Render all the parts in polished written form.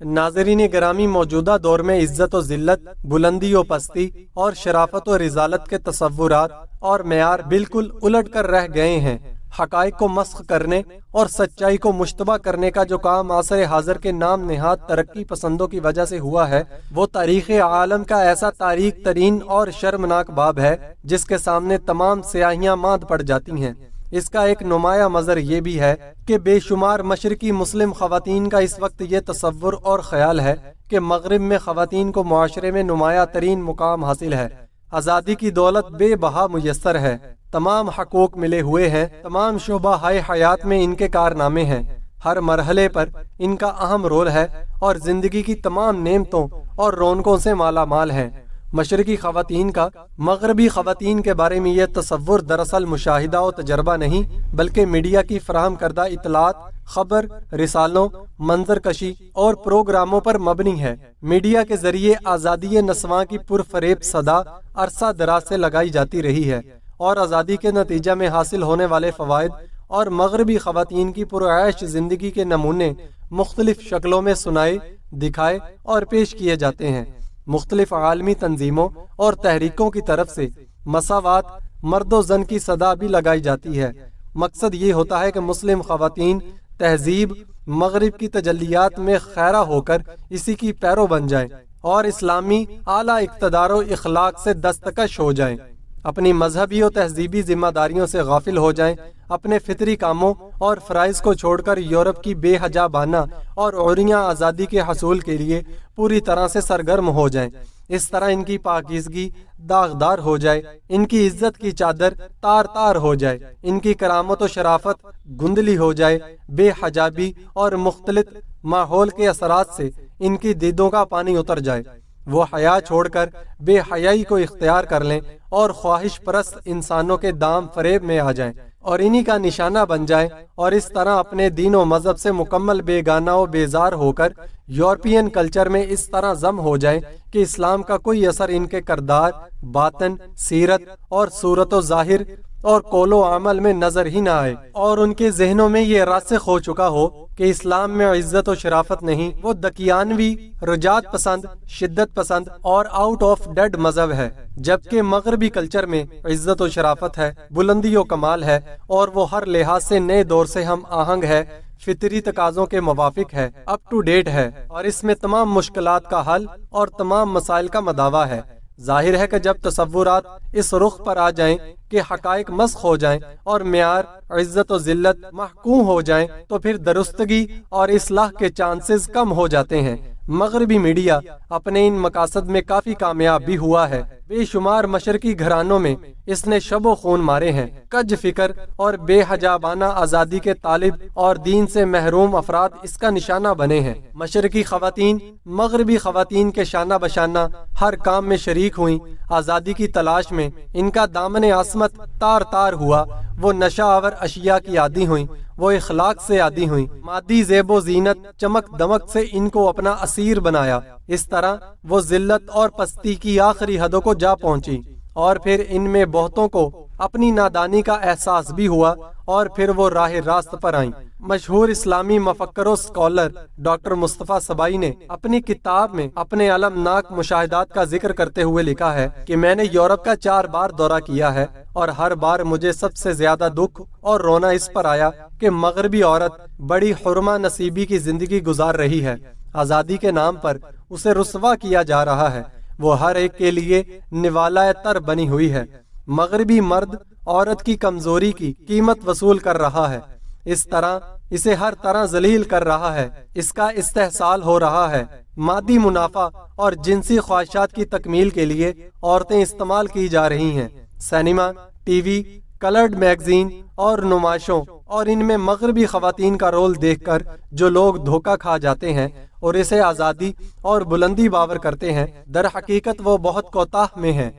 ناظرین گرامی، موجودہ دور میں عزت و ذلت، بلندی و پستی اور شرافت و رذالت کے تصورات اور معیار بالکل الٹ کر رہ گئے ہیں۔ حقائق کو مسخ کرنے اور سچائی کو مشتبہ کرنے کا جو کام عصر حاضر کے نام نہاد ترقی پسندوں کی وجہ سے ہوا ہے، وہ تاریخ عالم کا ایسا تاریک ترین اور شرمناک باب ہے جس کے سامنے تمام سیاہیاں ماند پڑ جاتی ہیں۔ اس کا ایک نمایاں مظہر یہ بھی ہے کہ بے شمار مشرقی مسلم خواتین کا اس وقت یہ تصور اور خیال ہے کہ مغرب میں خواتین کو معاشرے میں نمایاں ترین مقام حاصل ہے، آزادی کی دولت بے بہا میسر ہے، تمام حقوق ملے ہوئے ہیں، تمام شعبہ حیات میں ان کے کارنامے ہیں، ہر مرحلے پر ان کا اہم رول ہے اور زندگی کی تمام نعمتوں اور رونقوں سے مالا مال ہیں۔ مشرقی خواتین کا مغربی خواتین کے بارے میں یہ تصور دراصل مشاہدہ و تجربہ نہیں، بلکہ میڈیا کی فراہم کردہ اطلاعات، خبر رسالوں، منظر کشی اور پروگراموں پر مبنی ہے۔ میڈیا کے ذریعے آزادی نسواں کی پرفریب صدا عرصہ دراز سے لگائی جاتی رہی ہے اور آزادی کے نتیجہ میں حاصل ہونے والے فوائد اور مغربی خواتین کی پرعیش زندگی کے نمونے مختلف شکلوں میں سنائے، دکھائے اور پیش کیے جاتے ہیں۔ مختلف عالمی تنظیموں اور تحریکوں کی طرف سے مساوات، مرد و زن کی صدا بھی لگائی جاتی ہے۔ مقصد یہ ہوتا ہے کہ مسلم خواتین تہذیب مغرب کی تجلیات میں خیرہ ہو کر اسی کی پیرو بن جائیں اور اسلامی اعلیٰ اقتدار و اخلاق سے دستکش ہو جائیں، اپنی مذہبی و تہذیبی ذمہ داریوں سے غافل ہو جائیں، اپنے فطری کاموں اور فرائض کو چھوڑ کر یورپ کی بے حجا بانہ اور عریاں آزادی کے حصول کے لیے پوری طرح سے سرگرم ہو جائیں۔ اس طرح ان کی پاکیزگی داغدار ہو جائے، ان کی عزت کی چادر تار تار ہو جائے، ان کی کرامت و شرافت گندلی ہو جائے، بے حجابی اور مختلط ماحول کے اثرات سے ان کی دیدوں کا پانی اتر جائے، وہ حیا چھوڑ کر بے حیائی کو اختیار کر لیں اور خواہش پرست انسانوں کے دام فریب میں آ جائیں اور انہی کا نشانہ بن جائیں، اور اس طرح اپنے دین و مذہب سے مکمل بیگانہ و بیزار ہو کر یورپین کلچر میں اس طرح ضم ہو جائیں کہ اسلام کا کوئی اثر ان کے کردار، باطن، سیرت اور صورت و ظاہر اور قول و عمل میں نظر ہی نہ آئے، اور ان کے ذہنوں میں یہ راسخ ہو چکا ہو کہ اسلام میں عزت و شرافت نہیں، وہ دکیانوی، رجعت پسند، شدت پسند اور آؤٹ آف ڈیڈ مذہب ہے، جبکہ مغربی کلچر میں عزت و شرافت ہے، بلندی و کمال ہے، اور وہ ہر لحاظ سے نئے دور سے ہم آہنگ ہے، فطری تقاضوں کے موافق ہے، اپ ٹو ڈیٹ ہے، اور اس میں تمام مشکلات کا حل اور تمام مسائل کا مداوا ہے۔ ظاہر ہے کہ جب تصورات اس رخ پر آ جائیں کہ حقائق مسخ ہو جائیں اور معیار عزت و ذلت محکوم ہو جائیں تو پھر درستگی اور اصلاح کے چانسز کم ہو جاتے ہیں۔ مغربی میڈیا اپنے ان مقاصد میں کافی کامیاب بھی ہوا ہے۔ بے شمار مشرقی گھرانوں میں اس نے شب و خون مارے ہیں۔ کج فکر اور بے حجابانہ آزادی کے طالب اور دین سے محروم افراد اس کا نشانہ بنے ہیں۔ مشرقی خواتین مغربی خواتین کے شانہ بشانہ ہر کام میں شریک ہوئیں، آزادی کی تلاش میں ان کا دامن عصمت تار تار ہوا، وہ نشہ آور اشیاء کی عادی ہوئیں، وہ اخلاق سے عادی ہوئیں، مادی زیب و زینت چمک دمک سے ان کو اپنا اسیر بنایا، اس طرح وہ ذلت اور پستی کی آخری حدوں کو جا پہنچی، اور پھر ان میں بہتوں کو اپنی نادانی کا احساس بھی ہوا اور پھر وہ راہ راست پر آئیں۔ مشہور اسلامی مفکر و اسکالر ڈاکٹر مصطفیٰ سبائی نے اپنی کتاب میں اپنے المناک مشاہدات کا ذکر کرتے ہوئے لکھا ہے کہ میں نے یورپ کا 4 بار دورہ کیا ہے اور ہر بار مجھے سب سے زیادہ دکھ اور رونا اس پر آیا کہ مغربی عورت بڑی حرمہ نصیبی کی زندگی گزار رہی ہے، آزادی کے نام پر اسے رسوا کیا جا رہا ہے، وہ ہر ایک کے لیے نوالہ تر بنی ہوئی ہے، مغربی مرد عورت کی کمزوری کی قیمت وصول کر رہا ہے، اس طرح اسے ہر طرح ذلیل کر رہا ہے، اس کا استحصال ہو رہا ہے، مادی منافع اور جنسی خواہشات کی تکمیل کے لیے عورتیں استعمال کی جا رہی ہیں، cinema, T V, coloured magazine اور نمائشوں، اور ان میں مغربی خواتین کا رول دیکھ کر جو لوگ دھوکہ کھا جاتے ہیں اور اسے آزادی اور بلندی باور کرتے ہیں، در حقیقت وہ بہت کوتاہ میں ہیں۔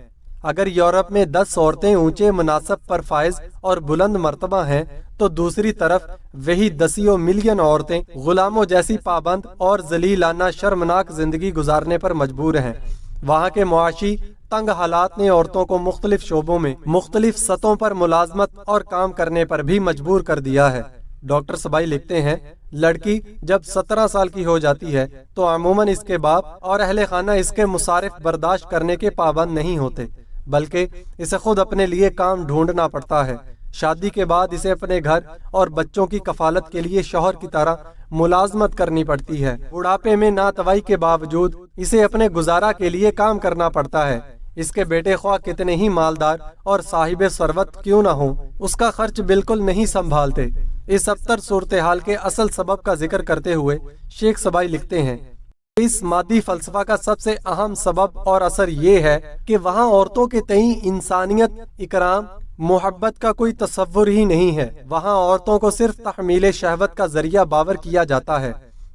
اگر یورپ میں 10 عورتیں اونچے مناصب پر فائز اور بلند مرتبہ ہیں تو دوسری طرف وہی 10 ملین عورتیں غلاموں جیسی پابند اور ذلیلانہ شرمناک زندگی گزارنے پر مجبور ہیں۔ وہاں کے معاشی تنگ حالات نے عورتوں کو مختلف شعبوں میں مختلف سطحوں پر ملازمت اور کام کرنے پر بھی مجبور کر دیا ہے۔ ڈاکٹر سبائی لکھتے ہیں، لڑکی جب 17 سال کی ہو جاتی ہے تو عموماً اس کے باپ اور اہل خانہ اس کے مصارف برداشت کرنے کے پابند نہیں ہوتے، بلکہ اسے خود اپنے لیے کام ڈھونڈنا پڑتا ہے۔ شادی کے بعد اسے اپنے گھر اور بچوں کی کفالت کے لیے شوہر کی طرح ملازمت کرنی پڑتی ہے۔ بڑھاپے میں ناتوائی کے باوجود اسے اپنے گزارا کے لیے کام کرنا پڑتا ہے۔ اس کے بیٹے خواہ کتنے ہی مالدار اور صاحب ثروت کیوں نہ ہوں، اس کا خرچ بالکل نہیں سنبھالتے۔ اس ابتر صورتحال کے اصل سبب کا ذکر کرتے ہوئے شیخ سبائی لکھتے ہیں، اس مادی فلسفہ کا سب سے اہم سبب اور اثر یہ ہے کہ وہاں عورتوں کے تئیں انسانیت، اکرام، محبت کا کوئی تصور ہی نہیں ہے۔ وہاں عورتوں کو صرف تحمیل شہوت کا ذریعہ باور کیا جاتا ہے۔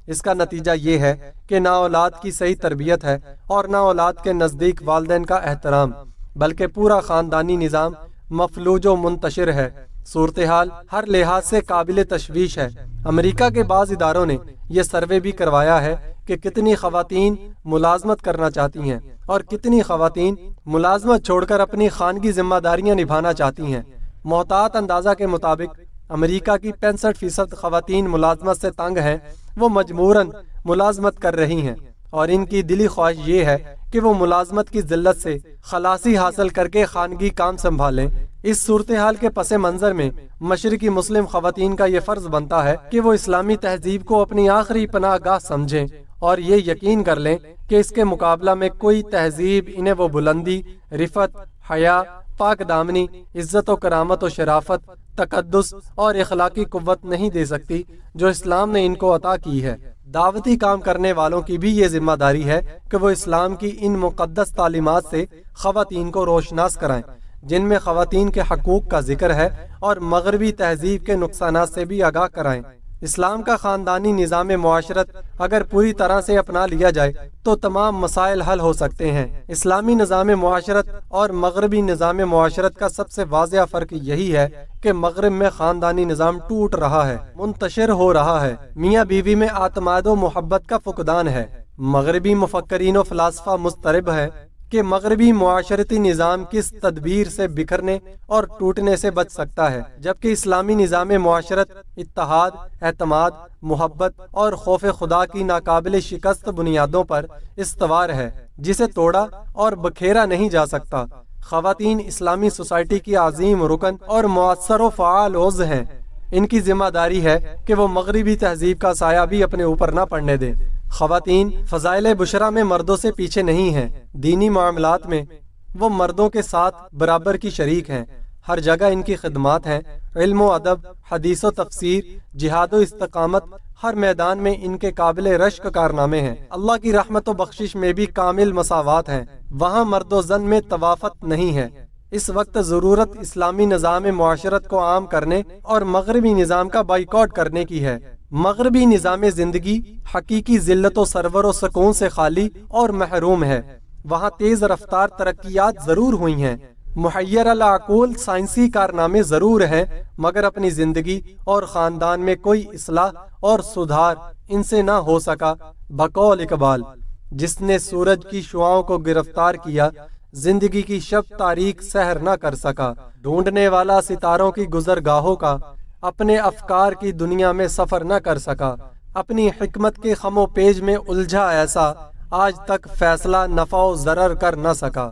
اس کا نتیجہ یہ ہے کہ نہ اولاد کی صحیح تربیت ہے اور نہ اولاد کے نزدیک والدین کا احترام، بلکہ پورا خاندانی نظام مفلوج و منتشر ہے۔ صورتحال ہر لحاظ سے قابل تشویش ہے۔ امریکہ کے بعض اداروں نے یہ سروے بھی کروایا ہے کہ کتنی خواتین ملازمت کرنا چاہتی ہیں اور کتنی خواتین ملازمت چھوڑ کر اپنی خانگی ذمہ داریاں نبھانا چاہتی ہیں۔ محتاط اندازہ کے مطابق امریکہ کی 65% خواتین ملازمت سے تنگ ہیں، وہ مجبوراً ملازمت کر رہی ہیں، اور ان کی دلی خواہش یہ ہے کہ وہ ملازمت کی ذلت سے خلاصی حاصل کر کے خانگی کام سنبھالیں۔ اس صورتحال کے پس منظر میں مشرقی مسلم خواتین کا یہ فرض بنتا ہے کہ وہ اسلامی تہذیب کو اپنی آخری پناہ گاہ سمجھیں اور یہ یقین کر لیں کہ اس کے مقابلہ میں کوئی تہذیب انہیں وہ بلندی، رفت، حیا، پاک دامنی، عزت و کرامت و شرافت، تقدس اور اخلاقی قوت نہیں دے سکتی جو اسلام نے ان کو عطا کی ہے۔ دعوتی کام کرنے والوں کی بھی یہ ذمہ داری ہے کہ وہ اسلام کی ان مقدس تعلیمات سے خواتین کو روشناس کرائیں جن میں خواتین کے حقوق کا ذکر ہے، اور مغربی تہذیب کے نقصانات سے بھی آگاہ کرائیں۔ اسلام کا خاندانی نظام معاشرت اگر پوری طرح سے اپنا لیا جائے تو تمام مسائل حل ہو سکتے ہیں۔ اسلامی نظام معاشرت اور مغربی نظام معاشرت کا سب سے واضح فرق یہی ہے کہ مغرب میں خاندانی نظام ٹوٹ رہا ہے، منتشر ہو رہا ہے، میاں بیوی میں اعتماد و محبت کا فقدان ہے۔ مغربی مفکرین و فلاسفہ مضطرب ہے کہ مغربی معاشرتی نظام کس تدبیر سے بکھرنے اور ٹوٹنے سے بچ سکتا ہے، جبکہ اسلامی نظام معاشرت اتحاد، اعتماد، محبت اور خوف خدا کی ناقابل شکست بنیادوں پر استوار ہے، جسے توڑا اور بکھیرا نہیں جا سکتا۔ خواتین اسلامی سوسائٹی کی عظیم رکن اور مؤثر و فعال عضو ہیں۔ ان کی ذمہ داری ہے کہ وہ مغربی تہذیب کا سایہ بھی اپنے اوپر نہ پڑنے دیں۔ خواتین فضائل بشرا میں مردوں سے پیچھے نہیں ہیں۔ دینی معاملات میں وہ مردوں کے ساتھ برابر کی شریک ہیں۔ ہر جگہ ان کی خدمات ہیں۔ علم و ادب، حدیث و تفسیر، جہاد و استقامت، ہر میدان میں ان کے قابل رشک کارنامے ہیں۔ اللہ کی رحمت و بخشش میں بھی کامل مساوات ہیں۔ وہاں مرد و زن میں توافت نہیں ہے۔ اس وقت ضرورت اسلامی نظام معاشرت کو عام کرنے اور مغربی نظام کا بائیکاٹ کرنے کی ہے۔ مغربی نظام زندگی حقیقی ذلت و سرور و سکون سے خالی اور محروم ہے۔ وہاں تیز رفتار ترقیات ضرور ہوئی ہیں، محیر العقول سائنسی کارنامے ضرور ہیں، مگر اپنی زندگی اور خاندان میں کوئی اصلاح اور سدھار ان سے نہ ہو سکا۔ بقول اقبال، جس نے سورج کی شعاؤں کو گرفتار کیا، زندگی کی شب تاریک سحر نہ کر سکا۔ ڈھونڈنے والا ستاروں کی گزرگاہوں کا اپنے افکار کی دنیا میں سفر نہ کر سکا۔ اپنی حکمت کے خم و پیج میں الجھا ایسا، آج تک فیصلہ نفع و ضرر کر نہ سکا۔